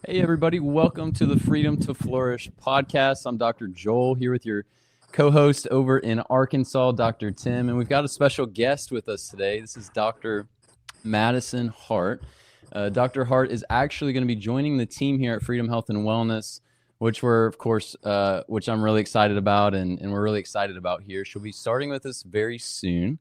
Hey, everybody. Welcome to the Freedom to Flourish podcast. I'm Dr. Joel here with your co-host over in Arkansas, Dr. Tim. And we've got a special guest with us today. This is Dr. Madison Hart. Dr. Hart is actually going to be joining the team here at Freedom Health and Wellness, which which I'm really excited about and we're really excited about here. She'll be starting with us very soon.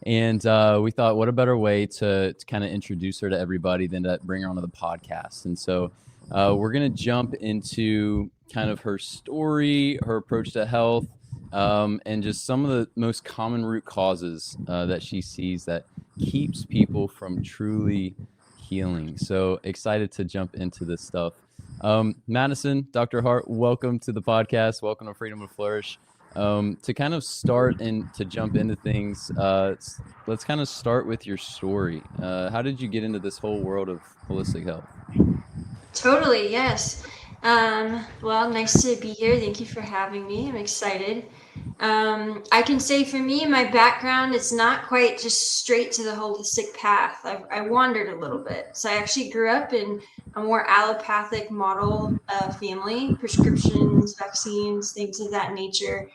And we thought, what a better way to kind of introduce her to everybody than to bring her onto the podcast. And so we're going to jump into kind of her story, her approach to health, and just some of the most common root causes that she sees that keeps people from truly healing. So excited to jump into this stuff. Madison, Dr. Hart, welcome to the podcast. Welcome to Freedom to Flourish. To kind of start and to jump into things, let's kind of start with your story. How did you get into this whole world of holistic health? Totally, yes. Well, nice to be here. Thank you for having me. I'm excited. I can say for me, my background, it's not quite just straight to the holistic path. I wandered a little bit. So I actually grew up in a more allopathic model family, prescriptions, vaccines, things of that nature.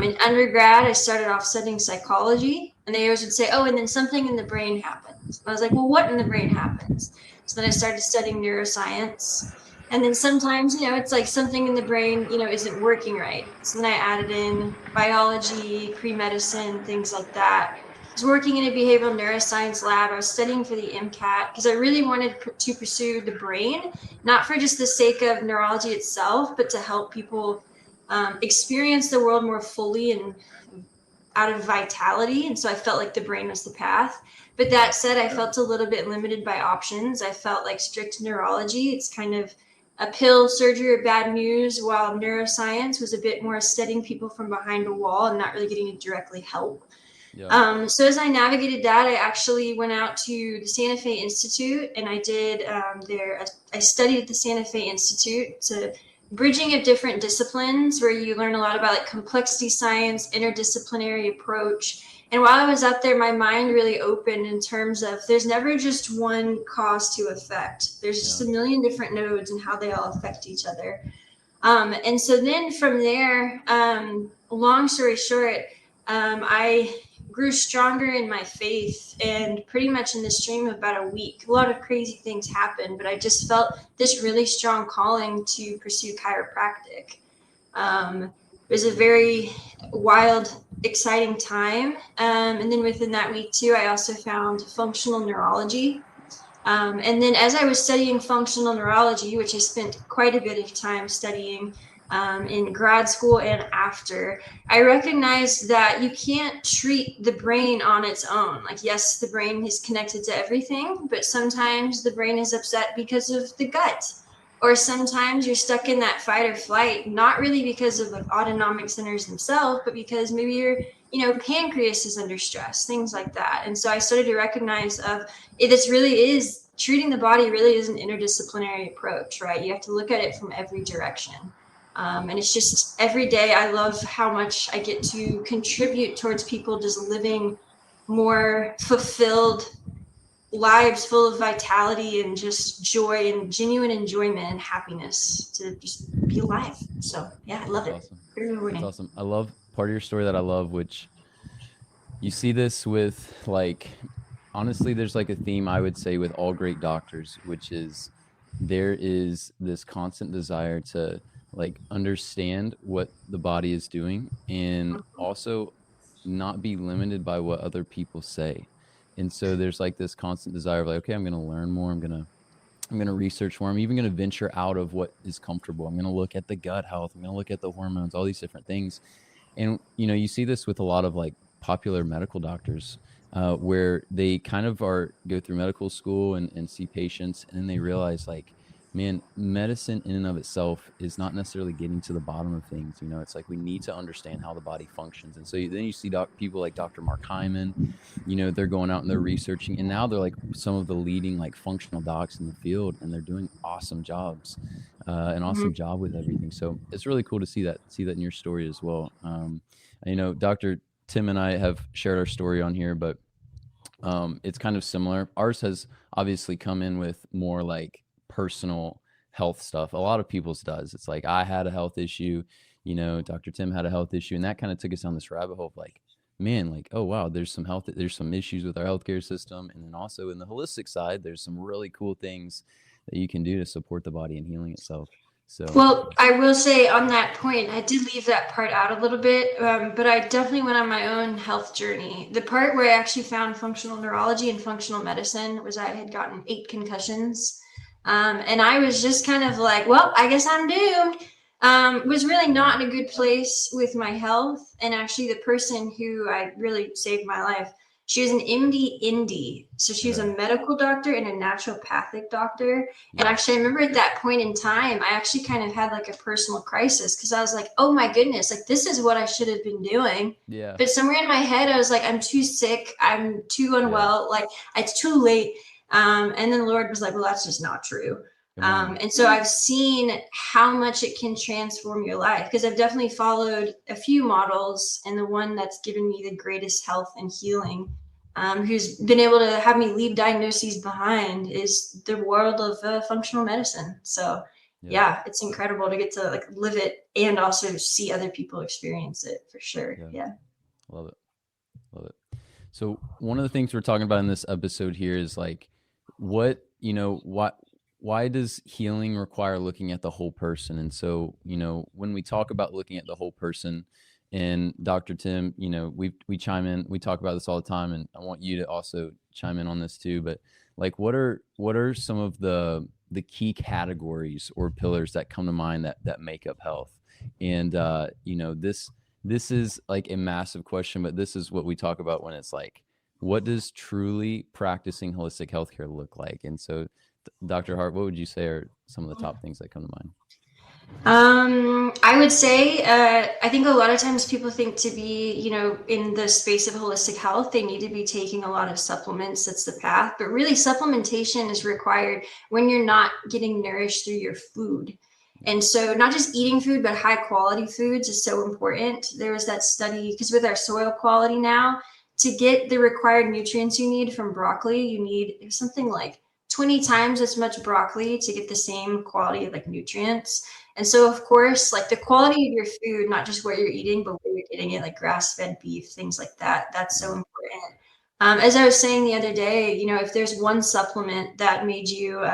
In undergrad, I started off studying psychology, and they always would say, oh, and then something in the brain happens. I was like, well, what in the brain happens? So then I started studying neuroscience. And then sometimes, it's like something in the brain, isn't working right. So then I added in biology, pre-medicine, things like that. I was working in a behavioral neuroscience lab. I was studying for the MCAT because I really wanted to pursue the brain, not for just the sake of neurology itself, but to help people experience the world more fully and out of vitality. And so I felt like the brain was the path. But that said, I felt a little bit limited by options. I felt like strict neurology, it's kind of a pill, surgery, or bad news, while neuroscience was a bit more studying people from behind a wall and not really getting to directly help. Yeah. So as I navigated that, I actually went out to the Santa Fe Institute, and I did I studied at the Santa Fe Institute. It's a bridging of different disciplines where you learn a lot about like complexity science, interdisciplinary approach. And while I was out there, my mind really opened in terms of there's never just one cause to effect. There's just a million different nodes and how they all affect each other. And so then from there, long story short, I grew stronger in my faith, and pretty much in the stream of about a week, a lot of crazy things happened, but I just felt this really strong calling to pursue chiropractic. It was a very wild, exciting time. And then within that week too, I also found functional neurology. And then as I was studying functional neurology, which I spent quite a bit of time studying in grad school and after, I recognized that you can't treat the brain on its own. Like, yes, the brain is connected to everything, but sometimes the brain is upset because of the gut. Or sometimes you're stuck in that fight or flight, not really because of like autonomic centers themselves, but because maybe your, pancreas is under stress, things like that. And so I started to recognize this really is treating the body really is an interdisciplinary approach, right? You have to look at it from every direction. And it's just every day I love how much I get to contribute towards people just living more fulfilled lives full of vitality and just joy and genuine enjoyment and happiness to just be alive. So yeah, I love it. Awesome. That's awesome. I love part of your story that I love, which you see this with, like, honestly, there's like a theme I would say with all great doctors, which is there is this constant desire to like understand what the body is doing and also not be limited by what other people say. And so there's like this constant desire of like, okay, I'm going to learn more. I'm going to research more. I'm even going to venture out of what is comfortable. I'm going to look at the gut health. I'm going to look at the hormones, all these different things. And, you see this with a lot of like popular medical doctors where they kind of go through medical school and see patients. And then they realize like, man, medicine in and of itself is not necessarily getting to the bottom of things. It's like we need to understand how the body functions. And so then you see people like Dr. Mark Hyman, they're going out and they're researching. And now they're like some of the leading like functional docs in the field, and they're doing awesome jobs, an awesome job with everything. So it's really cool to see that in your story as well. Dr. Tim and I have shared our story on here, but it's kind of similar. Ours has obviously come in with more like personal health stuff. A lot of people's does. It's like, I had a health issue, you know, Dr. Tim had a health issue, and that kind of took us down this rabbit hole of like, man, like, oh wow, there's some issues with our healthcare system. And then also in the holistic side, there's some really cool things that you can do to support the body and healing itself. So, Well, I will say on that point, I did leave that part out a little bit, but I definitely went on my own health journey. The part where I actually found functional neurology and functional medicine was I had gotten 8 concussions. And I was just kind of like, well, I guess I'm doomed. Was really not in a good place with my health. And actually, the person who I really saved my life, she was an MD Indy. So she was a medical doctor and a naturopathic doctor. And actually, I remember at that point in time, I actually kind of had like a personal crisis because I was like, oh my goodness, like this is what I should have been doing. yeah. But somewhere in my head, I was like, I'm too sick. I'm too unwell. Like it's too late. And then the Lord was like, well, that's just not true. And so I've seen how much it can transform your life because I've definitely followed a few models, and the one that's given me the greatest health and healing, who's been able to have me leave diagnoses behind, is the world of functional medicine. So yeah, it's incredible to get to like live it and also see other people experience it for sure. Yeah. Love it. Love it. So one of the things we're talking about in this episode here is like, what, you know, why does healing require looking at the whole person? And so, you know, when we talk about looking at the whole person, and Dr. Tim, you know, we chime in, we talk about this all the time, and I want you to also chime in on this too. But like, what are some of the key categories or pillars that come to mind that make up health? And you know, this is like a massive question, but this is what we talk about when it's like, what does truly practicing holistic healthcare look like? And so, Dr. Hart, what would you say are some of the top things that come to mind? I would say, I think a lot of times people think to be, you know, in the space of holistic health, they need to be taking a lot of supplements. That's the path. But really, supplementation is required when you're not getting nourished through your food. And so not just eating food, but high quality foods is so important. There was that study, because with our soil quality now, to get the required nutrients you need from broccoli, you need something like 20 times as much broccoli to get the same quality of like nutrients. And so, of course, like the quality of your food, not just what you're eating, but where you're getting it, like grass-fed beef, things like that, that's so important. As I was saying the other day, you know, if there's one supplement that made you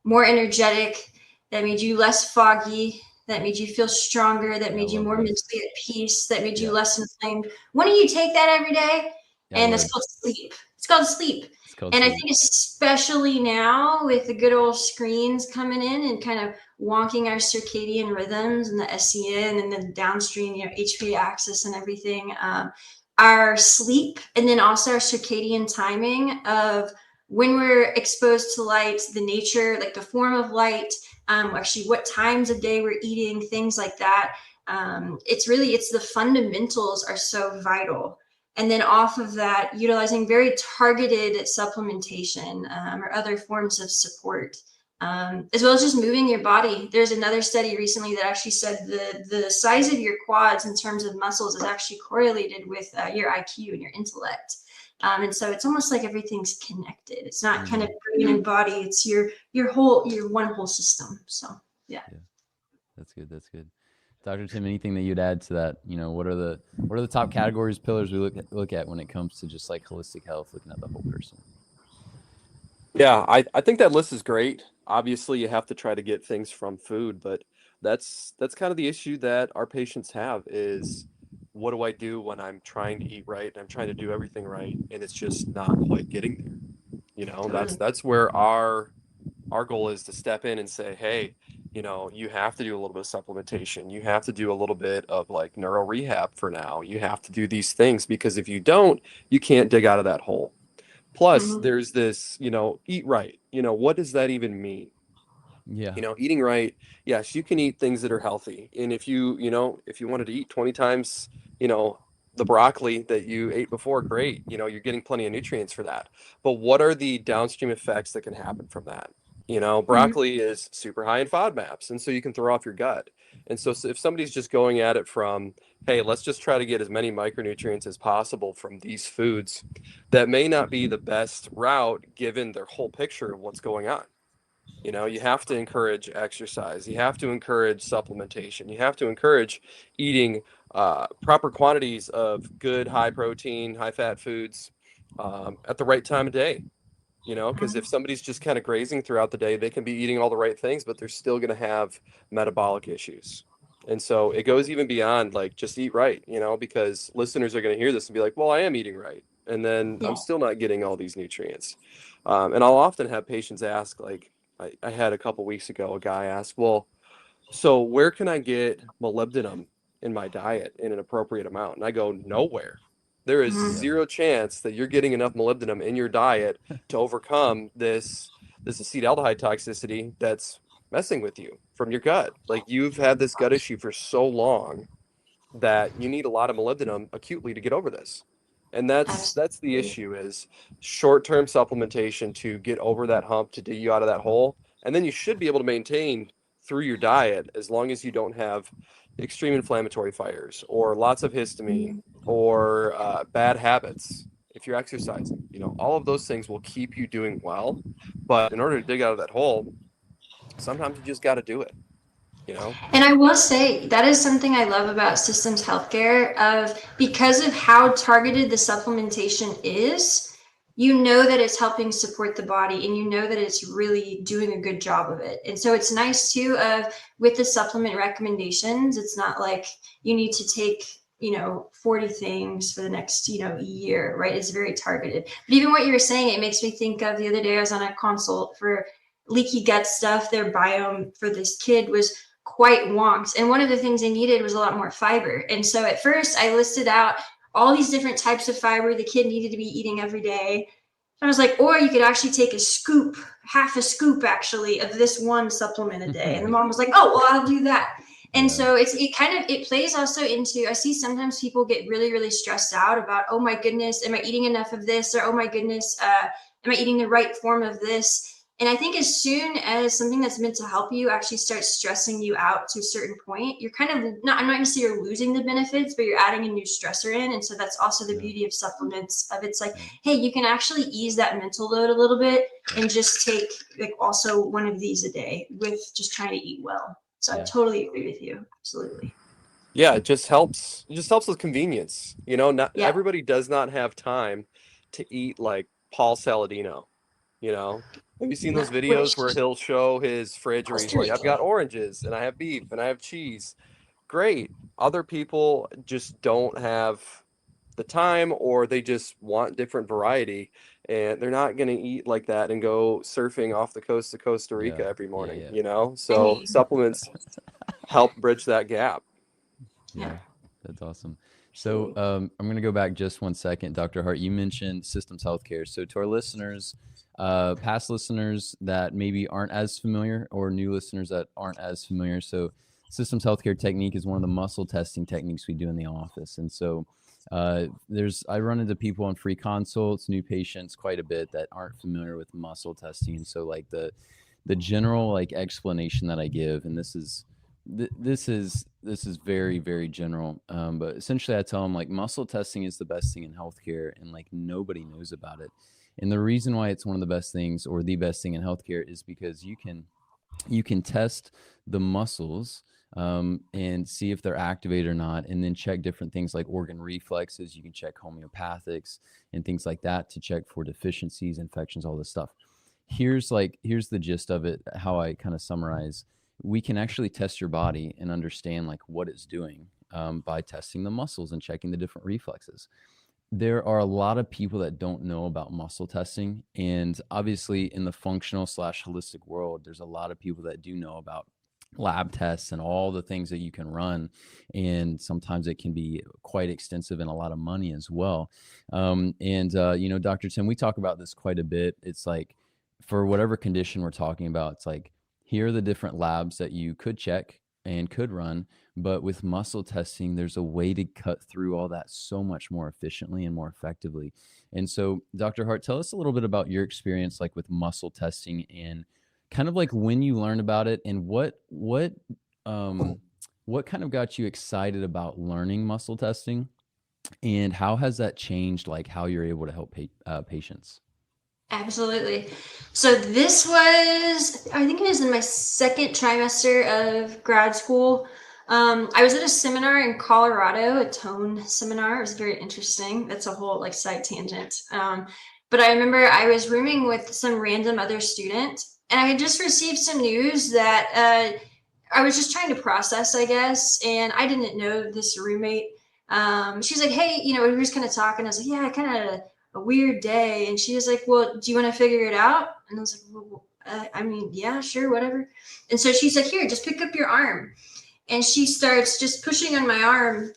more energetic, that made you less foggy, that made you feel stronger, that made you more mentally at peace, that made you less inflamed, why don't you take that every day? And it's called sleep. It's called sleep. And I think especially now with the good old screens coming in and kind of wonking our circadian rhythms and the SCN and the downstream, you know, HPA axis and everything, our sleep, and then also our circadian timing of when we're exposed to light, the nature, like the form of light, actually what times of day we're eating, things like that. It's the fundamentals are so vital. And then off of that, utilizing very targeted supplementation or other forms of support, as well as just moving your body. There's another study recently that actually said the size of your quads in terms of muscles is actually correlated with your IQ and your intellect. And so it's almost like everything's connected. It's not kind of brain and body. It's your one whole system. So, yeah. That's good. That's good. Dr. Tim, anything that you'd add to that? You know, what are the top categories, pillars we look at when it comes to just like holistic health, looking at the whole person? Yeah, I think that list is great. Obviously, you have to try to get things from food, but that's kind of the issue that our patients have is, what do I do when I'm trying to eat right and I'm trying to do everything right and it's just not quite getting there? You know, that's where our goal is to step in and say, hey, you know, you have to do a little bit of supplementation. You have to do a little bit of like neuro rehab for now. You have to do these things because if you don't, you can't dig out of that hole. Plus, there's this, you know, eat right. You know, what does that even mean? Yeah. You know, eating right. Yes, you can eat things that are healthy. And if you wanted to eat 20 times, you know, the broccoli that you ate before, great. You know, you're getting plenty of nutrients for that. But what are the downstream effects that can happen from that? You know, broccoli is super high in FODMAPs, and so you can throw off your gut. And so if somebody's just going at it from, hey, let's just try to get as many micronutrients as possible from these foods, that may not be the best route given their whole picture of what's going on. You know, you have to encourage exercise. You have to encourage supplementation. You have to encourage eating proper quantities of good, high protein, high fat foods at the right time of day. You know, because if somebody's just kind of grazing throughout the day, they can be eating all the right things, but they're still going to have metabolic issues. And so it goes even beyond like just eat right, you know, because listeners are going to hear this and be like, well, I am eating right. And then I'm Yeah. still not getting all these nutrients. And I'll often have patients ask, like, I had a couple weeks ago, a guy ask, well, so where can I get molybdenum in my diet in an appropriate amount? And I go, nowhere. There is Mhm. Yeah. zero chance that you're getting enough molybdenum in your diet to overcome this acetaldehyde toxicity that's messing with you from your gut. Like you've had this gut issue for so long that you need a lot of molybdenum acutely to get over this. And that's the Absolutely. issue is short-term supplementation to get over that hump to dig you out of that hole. And then you should be able to maintain through your diet as long as you don't have extreme inflammatory fires or lots of histamine or bad habits if you're exercising. You know, all of those things will keep you doing well. But in order to dig out of that hole, sometimes you just got to do it, you know? And I will say that is something I love about systems healthcare of because of how targeted the supplementation is, you know that it's helping support the body and you know that it's really doing a good job of it. And so it's nice too of with the supplement recommendations, it's not like you need to take 40 things for the next year, right? It's very targeted. But even what you were saying, it makes me think of the other day I was on a consult for leaky gut stuff. Their biome for this kid was quite wonked. And one of the things they needed was a lot more fiber. And so at first I listed out all these different types of fiber the kid needed to be eating every day. I was like, or you could actually take a scoop, half a scoop actually, of this one supplement a day. And the mom was like, oh, well, I'll do that. And Yeah. so it plays also into, I see sometimes people get really, really stressed out about, oh my goodness, am I eating enough of this? Or, oh my goodness, am I eating the right form of this? And I think as soon as something that's meant to help you actually starts stressing you out to a certain point, you're kind of not, I'm not going to say you're losing the benefits, but you're adding a new stressor in. And so that's also the Yeah. beauty of supplements of it's like, Yeah. hey, you can actually ease that mental load a little bit and just take like also one of these a day with just trying to eat well. So I Yeah. totally agree with you. Absolutely. Yeah, it just helps. It just helps with convenience. You know, not Yeah. everybody does not have time to eat like Paul Saladino, you know. Have you seen No, those videos which where he'll show his fridge where he's Costa like, I've got Rica. oranges and I have beef and I have cheese. Great. Other people just don't have the time or they just want different variety and they're not going to eat like that and go surfing off the coast of Costa Yeah. Rica every Yeah. morning, Yeah. you know? I So mean, supplements help bridge that gap. yeah, Yeah, that's awesome. So absolutely. I'm going to go back just one second, Dr. Hart. You mentioned systems healthcare. So to our listeners, past listeners that maybe aren't as familiar, or new listeners that aren't as familiar, so systems healthcare technique is one of the muscle testing techniques we do in the office. And so I run into people on free consults, new patients quite a bit that aren't familiar with muscle testing. And so like the general like explanation that I give, and this is very, very general, but essentially I tell them like muscle testing is the best thing in healthcare and like nobody knows about it. And the reason why it's one of the best things or the best thing in healthcare is because you can test the muscles, and see if they're activated or not, and then check different things like organ reflexes. You can check homeopathics and things like that to check for deficiencies, infections, all this stuff. Here's the gist of it, how I kind of summarize. We can actually test your body and understand like what it's doing, by testing the muscles and checking the different reflexes. There are a lot of people that don't know about muscle testing, and obviously in the functional slash holistic world there's a lot of people that do know about lab tests and all the things that you can run, and sometimes it can be quite extensive and a lot of money as well. And Dr. Tim, we talk about this quite a bit. It's like for whatever condition we're talking about, it's like here are the different labs that you could check and could run, but with muscle testing, there's a way to cut through all that so much more efficiently and more effectively. And so, Dr. Hart, tell us a little bit about your experience, like with muscle testing, and kind of like when you learned about it, and um, what kind of got you excited about learning muscle testing, and how has that changed, like how you're able to help patients? Absolutely. So this was, I think it was in my second trimester of grad school. I was at a seminar in Colorado, a tone seminar. It was very interesting. That's a whole like side tangent. But I remember I was rooming with some random other student, and I had just received some news that I was just trying to process, I guess, and I didn't know this roommate. She's like, "Hey, we were just kind of talking." I was like, "Yeah, I kind of had a weird day," and she was like, "Well, do you want to figure it out?" And I was like, "Well, I mean, yeah, sure, whatever." And so she said, "Here, just pick up your arm," and she starts just pushing on my arm,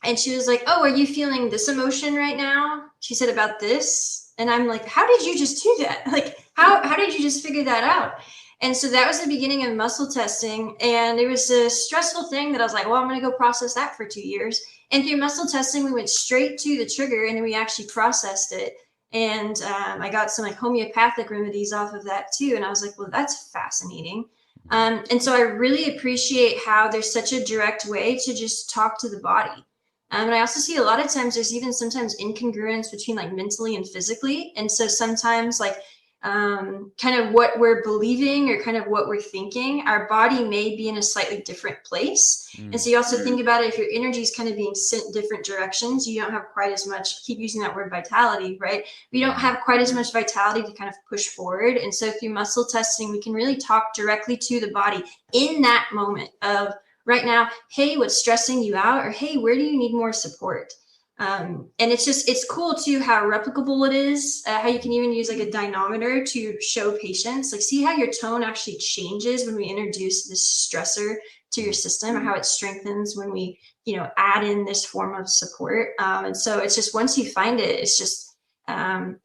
and she was like, "Oh, are you feeling this emotion right now?" She said, "About this," and I'm like, "How did you just do that? Like, how did you just figure that out?" And so that was the beginning of muscle testing, and it was a stressful thing that I was like, "Well, I'm going to go process that for 2 years." And through muscle testing, we went straight to the trigger, and then we actually processed it. And I got some like homeopathic remedies off of that too. And I was like, "Well, that's fascinating." And so I really appreciate how there's such a direct way to just talk to the body. And I also see a lot of times there's even sometimes incongruence between like mentally and physically. And so sometimes like kind of what we're believing or kind of what we're thinking, our body may be in a slightly different place. And so you also think about it, if your energy is kind of being sent different directions, you don't have quite as much, keep using that word vitality, right? We don't have quite as much vitality to kind of push forward. And so through muscle testing, we can really talk directly to the body in that moment of right now, hey, what's stressing you out? Or hey, where do you need more support? And it's cool too how replicable it is, how you can even use like a dynamometer to show patients, like see how your tone actually changes when we introduce this stressor to your system, or how it strengthens when we, add in this form of support. And so it's just, once you find it, it's just,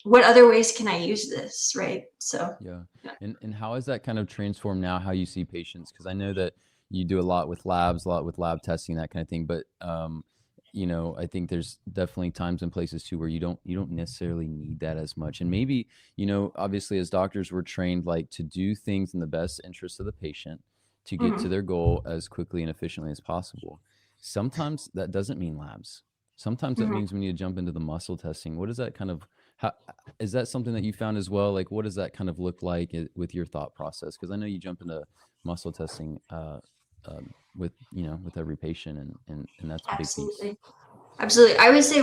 what other ways can I use this? Right. So, Yeah. yeah. And how has that kind of transformed now how you see patients? Because I know that you do a lot with labs, a lot with lab testing, that kind of thing. But I think there's definitely times and places too where you don't necessarily need that as much. And maybe, obviously as doctors, we're trained like to do things in the best interest of the patient to get to their goal as quickly and efficiently as possible. Sometimes that doesn't mean labs. Sometimes that means we need to jump into the muscle testing. What does that kind of, how, is that something that you found as well? Like, what does that kind of look like with your thought process? Because I know you jump into muscle testing with every patient, and that's a big piece. Absolutely. Absolutely. I would say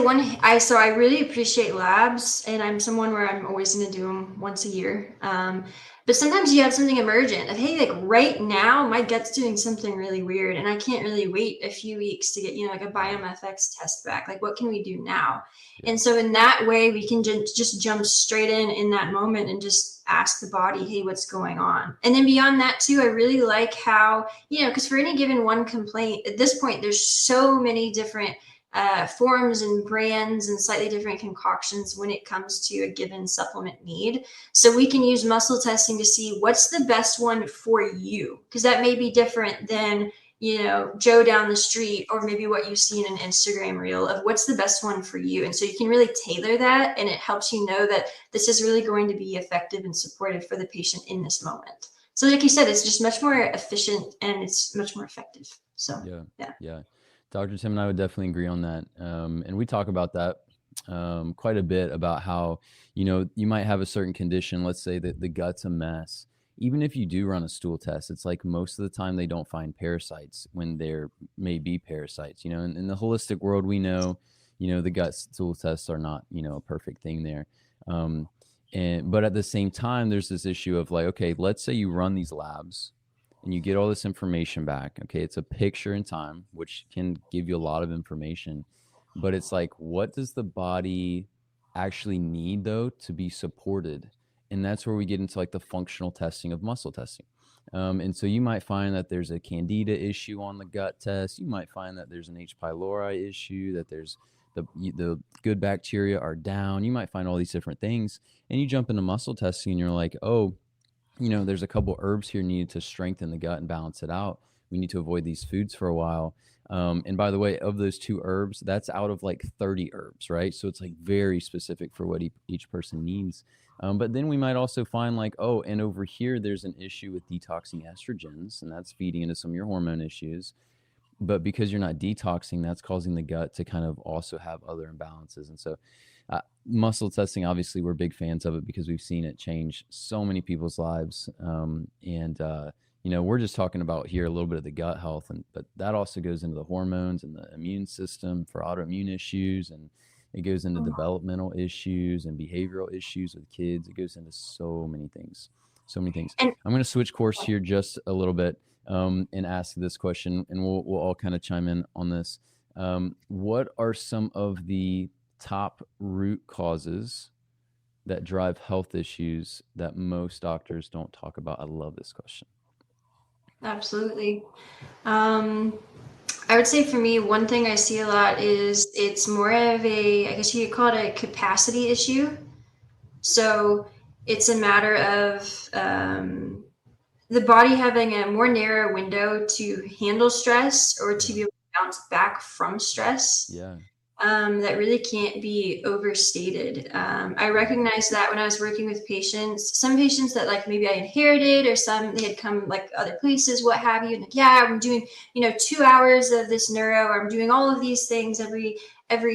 so I really appreciate labs, and I'm someone where I'm always going to do them once a year. But sometimes you have something emergent of, hey, like right now my gut's doing something really weird and I can't really wait a few weeks to get, like a BioMFX test back. Like, what can we do now? Yeah. And so in that way, we can just jump straight in that moment and just ask the body, hey, what's going on? And then beyond that too, I really like how, because for any given one complaint at this point, there's so many different forms and brands and slightly different concoctions when it comes to a given supplement need. So we can use muscle testing to see what's the best one for you, because that may be different than, Joe down the street, or maybe what you see in an Instagram reel of what's the best one for you. And so you can really tailor that, and it helps you know that this is really going to be effective and supportive for the patient in this moment. So like you said, it's just much more efficient and it's much more effective. So yeah. Dr. Tim and I would definitely agree on that. And we talk about that quite a bit, about how, you might have a certain condition. Let's say that the gut's a mess. Even if you do run a stool test, it's like most of the time they don't find parasites when there may be parasites. In the holistic world, we know, the gut stool tests are not, a perfect thing there. But at the same time, there's this issue of like, okay, let's say you run these labs and you get all this information back. Okay, it's a picture in time, which can give you a lot of information, but it's like, what does the body actually need though to be supported? And that's where we get into like the functional testing of muscle testing. And so you might find that there's a candida issue on the gut test. You might find that there's an H. pylori issue, that there's the good bacteria are down. You might find all these different things, and you jump into muscle testing and you're like, oh, there's a couple herbs here needed to strengthen the gut and balance it out. We need to avoid these foods for a while. And by the way, of those 2 herbs, that's out of like 30 herbs, right? So it's like very specific for what each person needs. But then we might also find like, oh, and over here, there's an issue with detoxing estrogens, and that's feeding into some of your hormone issues. But because you're not detoxing, that's causing the gut to kind of also have other imbalances. And so Muscle testing, obviously, we're big fans of it because we've seen it change so many people's lives. We're just talking about here a little bit of the gut health, but that also goes into the hormones and the immune system for autoimmune issues, and it goes into developmental issues and behavioral issues with kids. It goes into so many things. And I'm going to switch course here just a little bit and ask this question, and we'll all kind of chime in on this. What are some of the top root causes that drive health issues that most doctors don't talk about? I love this question. absolutely. I would say for me, one thing I see a lot is it's more of I guess you could call it a capacity issue. So it's a matter of the body having a more narrow window to handle stress or to be able to bounce back from stress. Yeah. That really can't be overstated. I recognized that when I was working with patients, some patients that like maybe I inherited, or some they had come like other places, what have you. And like, yeah, I'm doing 2 hours of this neuro, or I'm doing all of these things every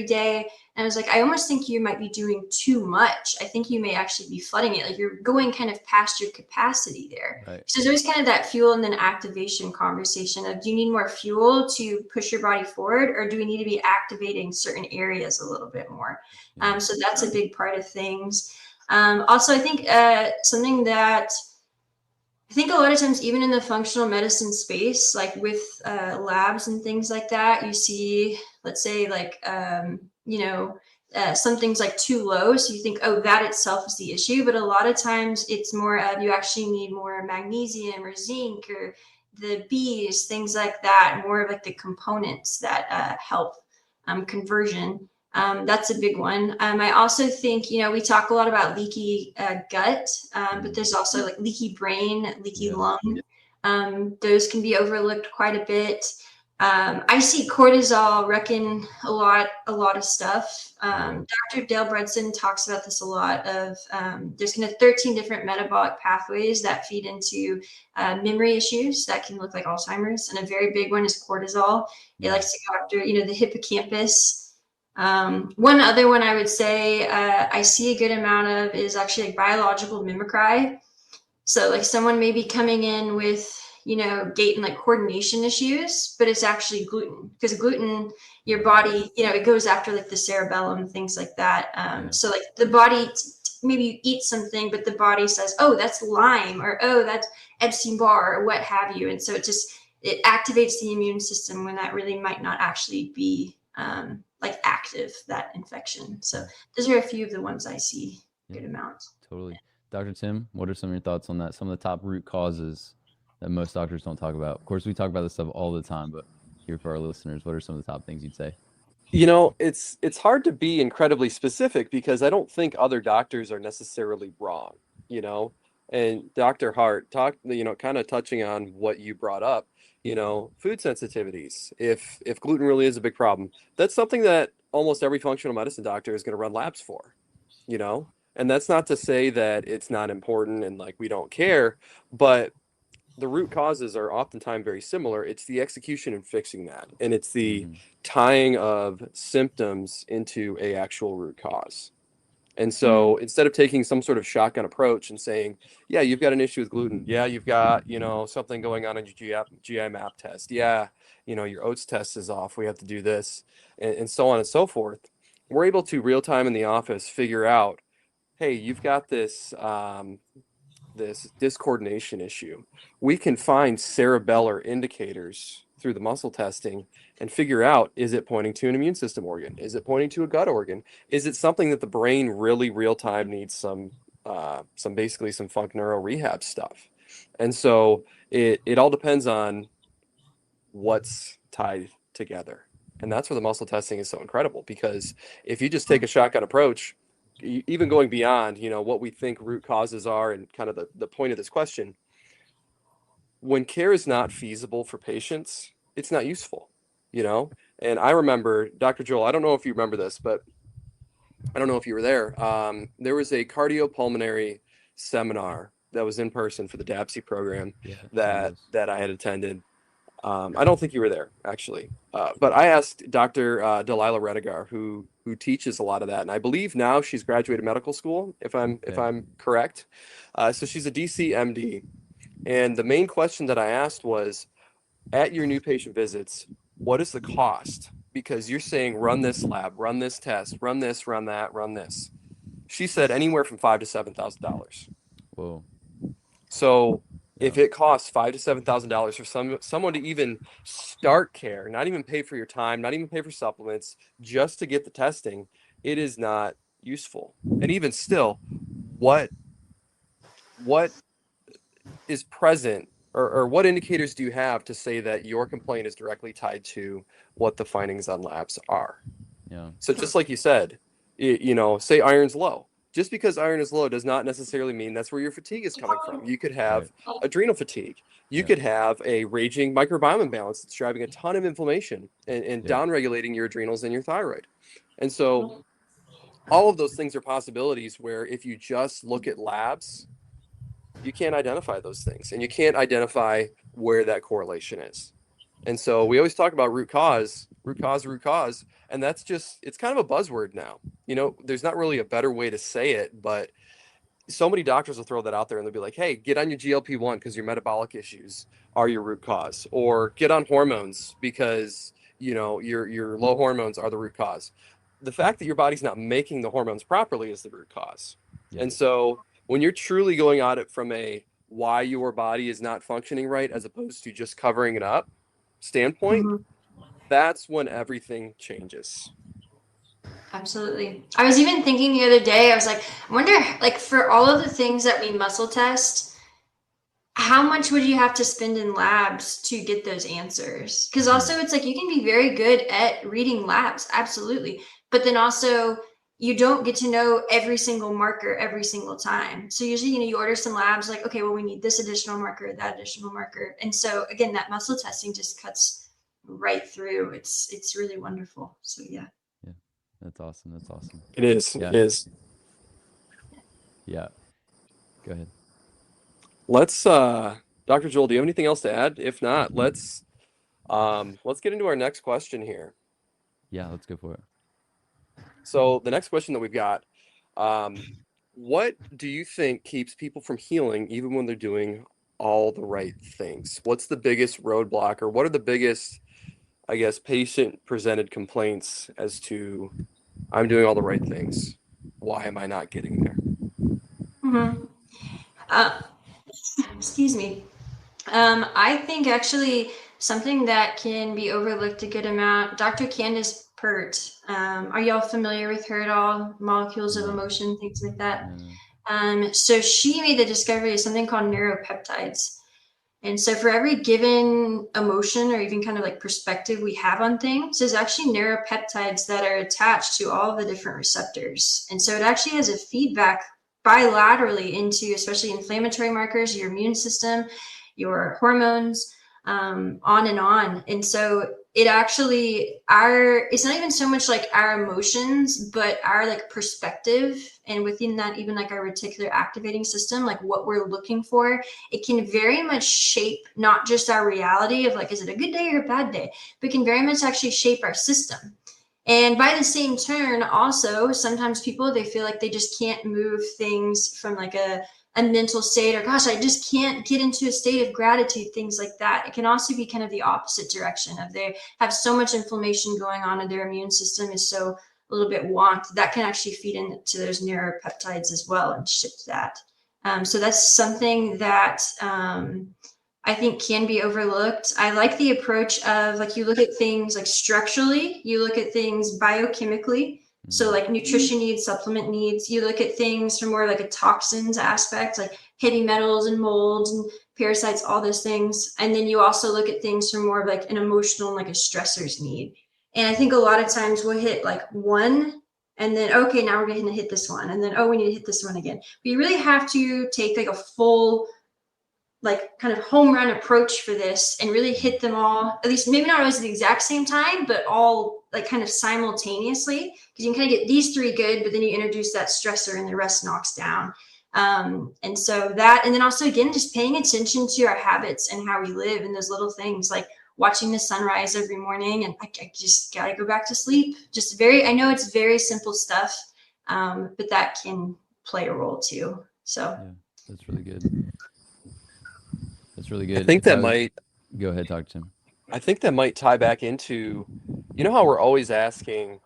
day. And I was like, I almost think you might be doing too much. I think you may actually be flooding it. Like you're going kind of past your capacity there. Right. So there's always kind of that fuel and then activation conversation of, do you need more fuel to push your body forward, or do we need to be activating certain areas a little bit more? So that's a big part of things. Also, I think something that I think a lot of times, even in the functional medicine space, like with labs and things like that, you see, let's say like, some things like too low. So you think, oh, that itself is the issue. But a lot of times it's more of you actually need more magnesium or zinc or the Bs, things like that, more of like the components that help conversion. That's a big one. I also think, we talk a lot about leaky gut, but there's also like leaky brain, leaky lung. Those can be overlooked quite a bit. I see cortisol wrecking a lot of stuff. Dr. Dale Bredesen talks about this a lot of, there's kind of 13 different metabolic pathways that feed into memory issues that can look like Alzheimer's. And a very big one is cortisol. It likes to go after, the hippocampus. One other one I would say I see a good amount of is actually like biological mimicry. So like someone may be coming in with, gait and like coordination issues, but it's actually gluten, because gluten, your body, it goes after like the cerebellum, things like that. So like the body, maybe you eat something, but the body says, oh, that's Lyme, or, oh, that's Epstein-Barr, or what have you. And so it activates the immune system when that really might not actually be like active, that infection. So those are a few of the ones I see good amounts. Totally. Dr. Tim, what are some of your thoughts on that? Some of the top root causes that most doctors don't talk about. Of course, we talk about this stuff all the time, but here for our listeners, what are some of the top things you'd say? It's hard to be incredibly specific because I don't think other doctors are necessarily wrong, and Dr. Hart talked, kind of touching on what you brought up, food sensitivities. If gluten really is a big problem, that's something that almost every functional medicine doctor is going to run labs for, and that's not to say that it's not important and like we don't care, but the root causes are oftentimes very similar. It's the execution and fixing that, and it's the tying of symptoms into a actual root cause. And so instead of taking some sort of shotgun approach and saying, yeah, you've got an issue with gluten. Yeah, you've got, something going on in your GI map test. Yeah, your oats test is off. We have to do this, and so on and so forth. We're able to real time in the office figure out, hey, you've got this this discoordination issue. We can find cerebellar indicators through the muscle testing and figure out, is it pointing to an immune system organ? Is it pointing to a gut organ? Is it something that the brain really real time needs some funk neuro rehab stuff? And so it all depends on what's tied together. And that's where the muscle testing is so incredible, because if you just take a shotgun approach, even going beyond, what we think root causes are and kind of the point of this question, when care is not feasible for patients, it's not useful, And I remember, Dr. Joel, I don't know if you remember this, but I don't know if you were there. There was a cardiopulmonary seminar that was in person for the DAPC program that I had attended. I don't think you were there, actually. But I asked Dr. Delilah Redigar, who who teaches a lot of that, and I believe now she's graduated medical school, if I'm correct. So she's a DCMD, and the main question that I asked was, at your new patient visits, what is the cost? Because you're saying run this lab, run this test, run this, run that, run this. She said anywhere from $5,000 to $7,000. Whoa. So Yeah. if it costs $5,000 to $7,000 for someone to even start care, not even pay for your time, not even pay for supplements, just to get the testing, it is not useful. And even still, what is present, or what indicators do you have to say that your complaint is directly tied to what the findings on labs are? Yeah. So just like you said, say iron's low. Just because iron is low does not necessarily mean that's where your fatigue is coming from. You could have adrenal fatigue. You could have a raging microbiome imbalance that's driving a ton of inflammation and downregulating your adrenals and your thyroid. And so all of those things are possibilities where if you just look at labs, you can't identify those things, and you can't identify where that correlation is. And so we always talk about root cause, and that's just, it's kind of a buzzword now. There's not really a better way to say it, but so many doctors will throw that out there and they'll be like, hey, get on your GLP-1 because your metabolic issues are your root cause, or get on hormones because your low hormones are the root cause. The fact that your body's not making the hormones properly is the root cause. And so when you're truly going at it from a why your body is not functioning right, as opposed to just covering it up standpoint, that's when everything changes. Absolutely. I was even thinking the other day, I was like, I wonder, like, for all of the things that we muscle test, how much would you have to spend in labs to get those answers? Because also it's like, you can be very good at reading labs, absolutely. But then also you don't get to know every single marker every single time. So usually, you order some labs like, okay, well, we need this additional marker, that additional marker. And so again, that muscle testing just cuts right through. It's really wonderful. So yeah. Yeah. That's awesome. It is. Yeah. It is. Yeah. Go ahead. Let's, Dr. Joel, do you have anything else to add? If not, let's get into our next question here. Yeah, let's go for it. So the next question that we've got, what do you think keeps people from healing even when they're doing all the right things? What's the biggest roadblock, or what are the biggest, I guess, patient-presented complaints as to, I'm doing all the right things, why am I not getting there? Excuse me. I think actually something that can be overlooked a good amount, Dr. Candace Pert, are y'all familiar with her at all? Molecules of Emotion, things like that. So she made the discovery of something called neuropeptides. And so for every given emotion or even kind of like perspective we have on things, there's actually neuropeptides that are attached to all of the different receptors. And so it actually has a feedback bilaterally into especially inflammatory markers, your immune system, your hormones, on and on. And so it actually, it's not even so much like our emotions, but our like perspective, and within that, even like our reticular activating system, like what we're looking for, it can very much shape not just our reality of like, is it a good day or a bad day, but can very much actually shape our system. And by the same turn, also, sometimes people, they feel like they just can't move things from like a mental state, or gosh, I just can't get into a state of gratitude, things like that. It can also be kind of the opposite direction of they have so much inflammation going on and their immune system is so a little bit wonked. That can actually feed into those neuropeptides as well and shift that. So that's something that I think can be overlooked. I like the approach of like, you look at things like structurally, you look at things biochemically. So like nutrition needs, supplement needs, you look at things from more like a toxins aspect, like heavy metals and molds and parasites, all those things. And then you also look at things from more of like an emotional, like a stressors need. And I think a lot of times we'll hit like one and then, okay, now we're going to hit this one. And then, oh, we need to hit this one again. But you really have to take like a full, like kind of home run approach for this and really hit them all, at least maybe not always at the exact same time, but all like kind of simultaneously, because you can kind of get these three good, but then you introduce that stressor and the rest knocks down. And so that, and then also again, just paying attention to our habits and how we live and those little things, like watching the sunrise every morning, and I just got to go back to sleep. I know it's very simple stuff, but that can play a role too. So Yeah, that's really good. That's really good. I think that might go ahead, Dr. Tim. I think that might tie back into, how we're always asking,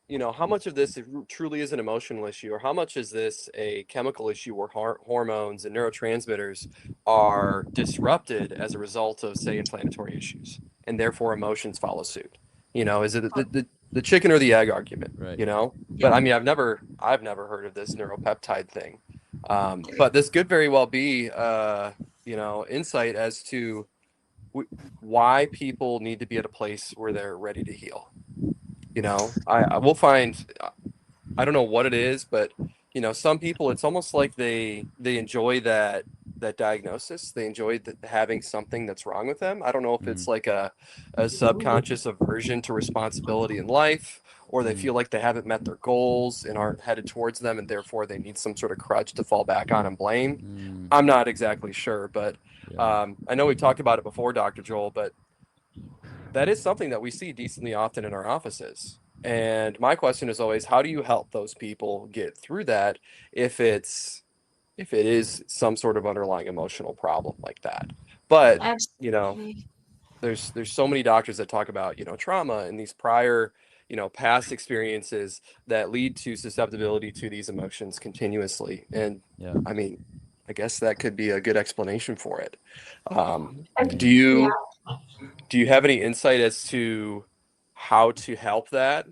how much of this truly is an emotional issue, or how much is this a chemical issue where hormones and neurotransmitters are disrupted as a result of, say, inflammatory issues, and therefore emotions follow suit. Is it the chicken or the egg argument? Right. But I mean, I've never heard of this neuropeptide thing, but this could very well be, insight as to why people need to be at a place where they're ready to heal. I will find, I don't know what it is, but some people, it's almost like they enjoy that diagnosis. They enjoy having something that's wrong with them. I don't know if it's like a subconscious aversion to responsibility in life, or they feel like they haven't met their goals and aren't headed towards them, and therefore they need some sort of crutch to fall back on and blame. I'm not exactly sure, but I know we've talked about it before, Dr. Joel, but that is something that we see decently often in our offices. And my question is always, how do you help those people get through that if it is some sort of underlying emotional problem like that? But, absolutely. There's so many doctors that talk about, trauma and these prior, past experiences that lead to susceptibility to these emotions continuously. And I mean, I guess that could be a good explanation for it. Do you have any insight as to how to help that,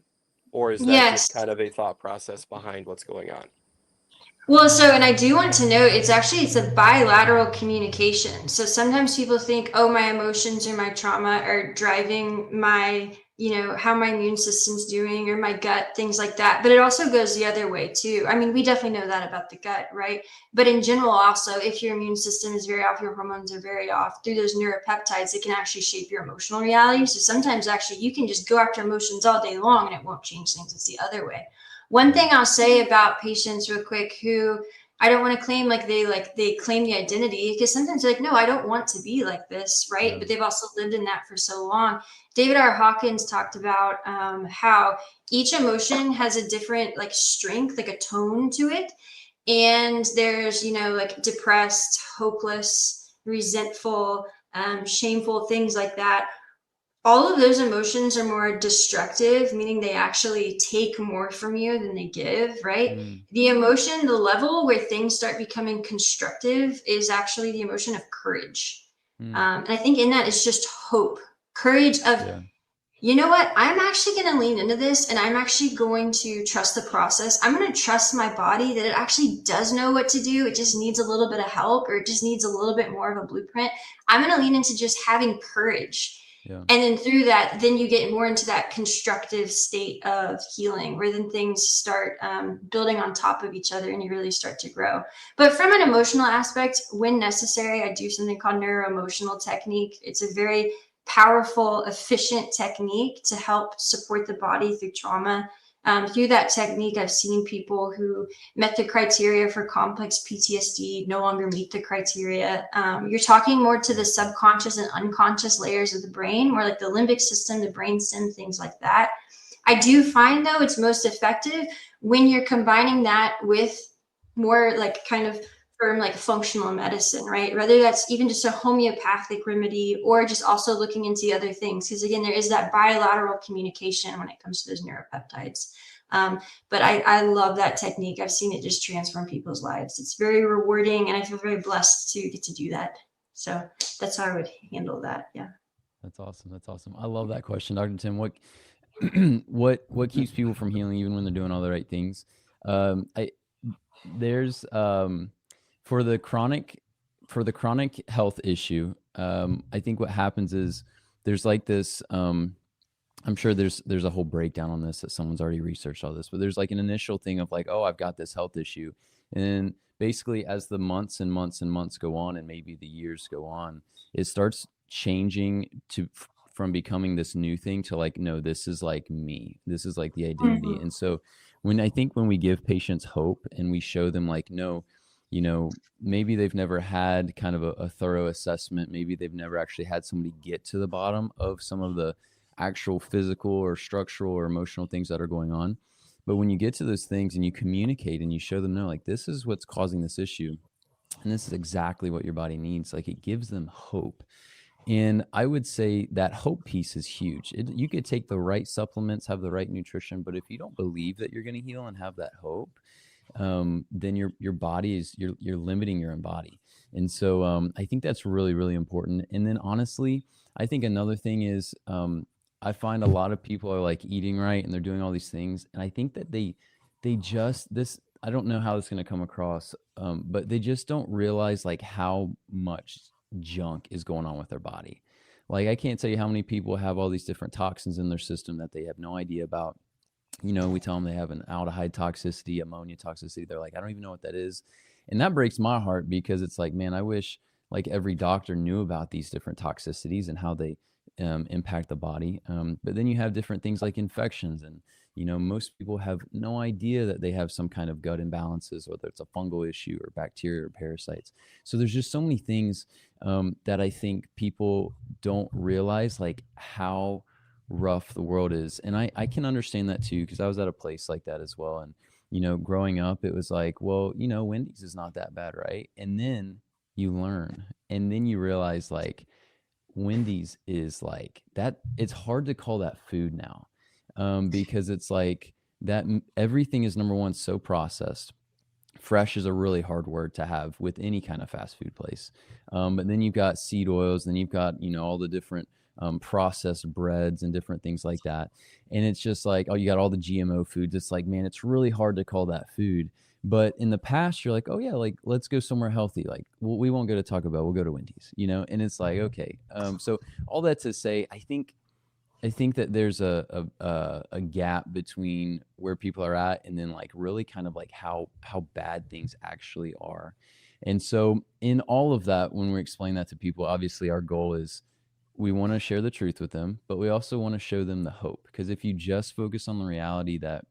or is that just kind of a thought process behind what's going on? Well, and I do want to note, it's a bilateral communication. So sometimes people think, oh, my emotions or my trauma are driving my, how my immune system's doing, or my gut, things like that. But it also goes the other way too. I mean, we definitely know that about the gut, right? But in general, also, if your immune system is very off, your hormones are very off, through those neuropeptides, it can actually shape your emotional reality. So sometimes actually you can just go after emotions all day long and it won't change things. It's the other way. One thing I'll say about patients real quick who I don't want to claim they claim the identity, because sometimes they're like, no, I don't want to be like this, right? Yeah. But they've also lived in that for so long. David R. Hawkins talked about how each emotion has a different strength, a tone to it. And there's, depressed, hopeless, resentful, shameful, things like that. All of those emotions are more destructive, meaning they actually take more from you than they give, right? The emotion, the level where things start becoming constructive is actually the emotion of courage. And I think in that is just hope, courage of, you know what, I'm actually going to lean into this, and I'm actually going to trust the process. I'm going to trust my body that it actually does know what to do. It just needs a little bit of help, or it just needs a little bit more of a blueprint. I'm going to lean into just having courage. Yeah. And then through that, then you get more into that constructive state of healing, where then things start building on top of each other and you really start to grow. But from an emotional aspect, when necessary, I do something called neuroemotional technique. It's a very powerful, efficient technique to help support the body through trauma. Through that technique, I've seen people who met the criteria for complex PTSD no longer meet the criteria. You're talking more to the subconscious and unconscious layers of the brain, more like the limbic system, the brainstem, things like that. I do find, though, it's most effective when you're combining that with more kind of firm functional medicine, right? Whether that's even just a homeopathic remedy, or just also looking into other things. Because again, there is that bilateral communication when it comes to those neuropeptides. But I love that technique. I've seen it just transform people's lives. It's very rewarding, and I feel very blessed to get to do that. So that's how I would handle that. Yeah. That's awesome. That's awesome. I love that question, Dr. Tim. What keeps people from healing even when they're doing all the right things? For the chronic health issue, I think what happens is there's this, I'm sure there's a whole breakdown on this that someone's already researched all this, but there's an initial thing of oh, I've got this health issue. And basically as the months and months and months go on, and maybe the years go on, it starts changing from becoming this new thing to no, this is me, this is the identity. And so when we give patients hope and we show them no, maybe they've never had kind of a thorough assessment. Maybe they've never actually had somebody get to the bottom of some of the actual physical or structural or emotional things that are going on. But when you get to those things and you communicate and you show them, no, like, this is what's causing this issue, and this is exactly what your body needs, like, it gives them hope. And I would say that hope piece is huge. You could take the right supplements, have the right nutrition, but if you don't believe that you're going to heal and have that hope, then your body is, you're limiting your own body. And so I think that's really, really important. And then honestly, I think another thing is, I find a lot of people are like eating right and they're doing all these things, and I think that they just this. I don't know how it's going to come across, but they just don't realize like how much junk is going on with their body. Like, I can't tell you how many people have all these different toxins in their system that they have no idea about. We tell them they have an aldehyde toxicity, ammonia toxicity. They're like, I don't even know what that is. And that breaks my heart, because it's like, man, I wish like every doctor knew about these different toxicities and how they impact the body. But then you have different things like infections, and most people have no idea that they have some kind of gut imbalances, whether it's a fungal issue or bacteria or parasites. So there's just so many things that I think people don't realize, like how rough the world is. And I can understand that too, because I was at a place like that as well. And growing up, it was like, well, Wendy's is not that bad, right? And then you learn, and then you realize like Wendy's is like that. It's hard to call that food now, because it's like that everything is, number one, so processed. Fresh is a really hard word to have with any kind of fast food place. But then you've got seed oils, then you've got, all the different processed breads and different things like that. And it's just like, oh, you got all the GMO foods. It's like, man, it's really hard to call that food. But in the past, you're like, oh yeah, like, let's go somewhere healthy. Like, we won't go to Taco Bell, we'll go to Wendy's, and it's like, okay. So all that to say, I think that there's a gap between where people are at and then like really kind of like how bad things actually are. And so in all of that, when we explain that to people, obviously our goal is, we want to share the truth with them, but we also want to show them the hope. Because if you just focus on the reality that,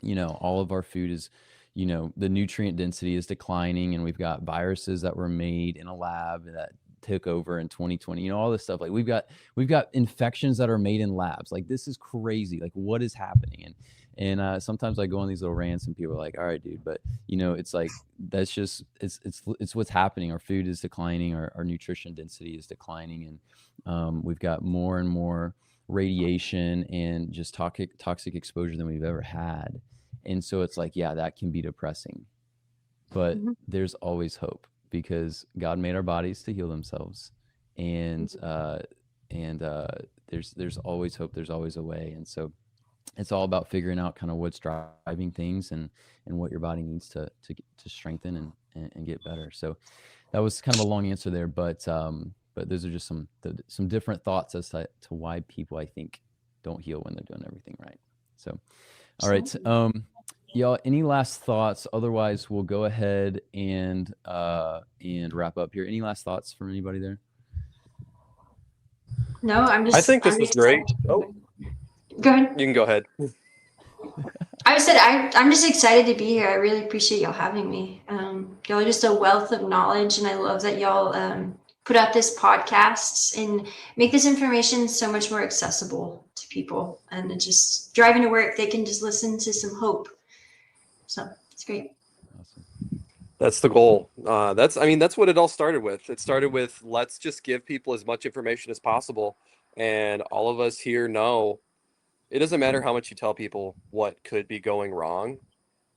all of our food is, the nutrient density is declining, and we've got viruses that were made in a lab that took over in 2020, all this stuff. Like, we've got infections that are made in labs. Like, this is crazy. Like, what is happening? And sometimes I go on these little rants and people are like, all right, dude, but it's like, that's just, it's what's happening. Our food is declining, our nutrition density is declining. And we've got more and more radiation and just toxic exposure than we've ever had. And so it's like, yeah, that can be depressing, but there's always hope, because God made our bodies to heal themselves. And there's always hope. There's always a way. And so it's all about figuring out kind of what's driving things and what your body needs to strengthen and get better. So that was kind of a long answer there, but those are just some different thoughts as to why people, I think, don't heal when they're doing everything right. So, all right. Y'all, any last thoughts? Otherwise, we'll go ahead and wrap up here. Any last thoughts from anybody there? No, I think this was great. Oh, go ahead. You can go ahead. I'm just excited to be here. I really appreciate y'all having me. Y'all are just a wealth of knowledge, and I love that y'all put out this podcast and make this information so much more accessible to people. And it just driving to work, they can just listen to some hope. So it's great. Awesome. That's the goal. That's what it all started with. It started with, let's just give people as much information as possible. And all of us here know it doesn't matter how much you tell people what could be going wrong.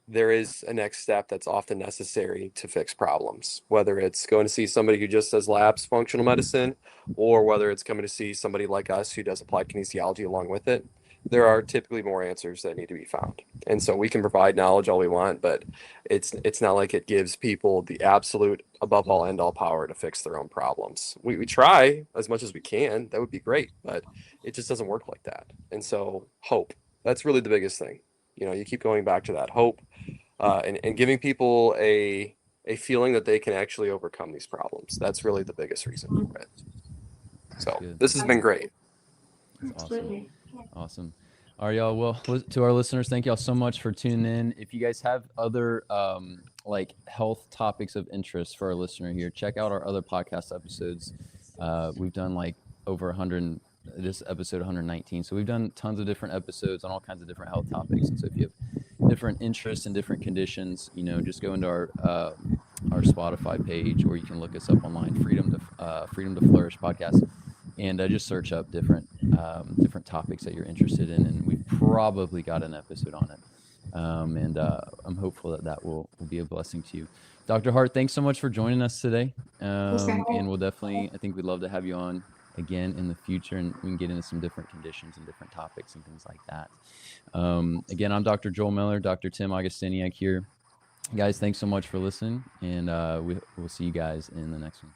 There is a next step that's often necessary to fix problems, whether it's going to see somebody who just does labs functional medicine, or whether it's coming to see somebody like us who does applied kinesiology along with it. There are typically more answers that need to be found. And so we can provide knowledge all we want, but it's not like it gives people the absolute above all end all power to fix their own problems. We try as much as we can. That would be great, but it just doesn't work like that. And so hope, that's really the biggest thing. You keep going back to that hope, and giving people a feeling that they can actually overcome these problems. That's really the biggest reason for it. So this has been great. Absolutely. Awesome. All right, y'all. Well, to our listeners, thank y'all so much for tuning in. If you guys have other like health topics of interest for our listener here, check out our other podcast episodes. We've done like over 100. This episode 119. So we've done tons of different episodes on all kinds of different health topics. And so if you have different interests and different conditions, just go into our Spotify page, or you can look us up online, Freedom to Flourish Podcast, and just search up different topics that you're interested in, and we've probably got an episode on it. And I'm hopeful that will be a blessing to you. Dr. Hart, thanks so much for joining us today. And we'll definitely, I think we'd love to have you on again in the future, and we can get into some different conditions and different topics and things like that. Again, I'm Dr. Joel Miller, Dr. Tim Augustiniak here. Guys, thanks so much for listening, and we'll see you guys in the next one.